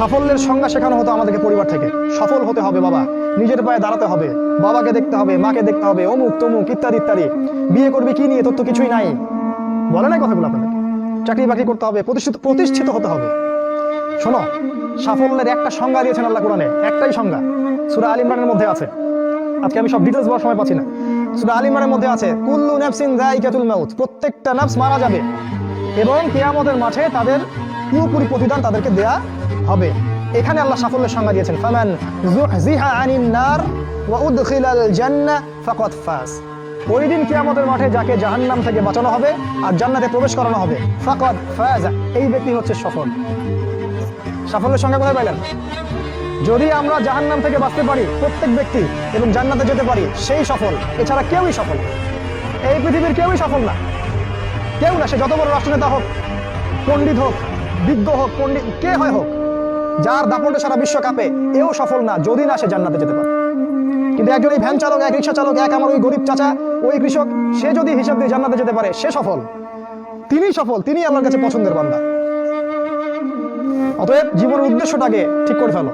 সাফল্যের সংজ্ঞা শেখানো হতো আমাদেরকে পরিবার থেকে। সফল হতে হবে বাবা, নিজের পায়ে দাঁড়াতে হবে, বাবাকে দেখতে হবে, মাকে দেখতে হবে, অমুক তমুক ইত্যাদি ইত্যাদি। বিয়ে করবি কি নিয়ে, তোর তো কিছুই নাই, বলে নাই কথাগুলো আপনাদেরকে? চাকরি বাকরি করতে হবে, প্রতিষ্ঠিত হতে হবে। শোনো, সাফল্যের একটা সংজ্ঞা দিয়েছেন আল্লাহ কোরআনে, একটাই সংজ্ঞা, সূরা আল ইমরানের মধ্যে আছে। আজকে আমি সব ডিটেলস বলার সময় পাচ্ছি না। সূরা আল ইমরানের মধ্যে আছে, কুল্লু নাফসিন যায়িকাতুল মাউত, প্রত্যেকটা নফস মারা যাবে এবং কিয়ামতের মাঠে তাদের পুরোপুরি প্রতিদান তাদেরকে দেয়া হবে। এখানে আল্লাহ সাফল্যের সংজ্ঞা দিয়েছেন, ফামান যুহজিহা আনিন নার ওয়া উদখিলাল জান্নাহ ফাকাদ ফাজ। ওই দিন কিয়ামতের মাঠে যাকে জাহান্নাম থেকে বাঁচানো হবে আর জান্নাতে প্রবেশ করানো হবে, ফাকাদ ফাজ, এই ব্যক্তি হচ্ছে সফল। সাফল্যের সংজ্ঞা কোথায় পাইলেন? যদি আমরা জাহান্নাম থেকে বাঁচতে পারি প্রত্যেক ব্যক্তি এবং জান্নাতে যেতে পারি, সেই সফল। এছাড়া কেউই সফল না, এই পৃথিবীর কেউই সফল না, কেউ না। সে যত বড় রাষ্ট্রনেতা হোক, পণ্ডিত হোক, বিজ্ঞ হোক, পণ্ডিত কে হয় হোক, যার দাপটে সারা বিশ্ব কাঁপে, এও সফল না যদি না সে জান্নাতে যেতে পারে। কিন্তু একজন এই ভ্যান চালক, এক রিক্সা চালক, এক আমার ওই গরিব চাচা, ওই কৃষক, সে যদি হিসাব দিয়ে জান্নাতে যেতে পারে, সে সফল। তিনিই সফল, তিনি আল্লাহর কাছে পছন্দের বান্দা। অতএব জীবনের উদ্দেশ্যটাকে ঠিক করে ফেলো।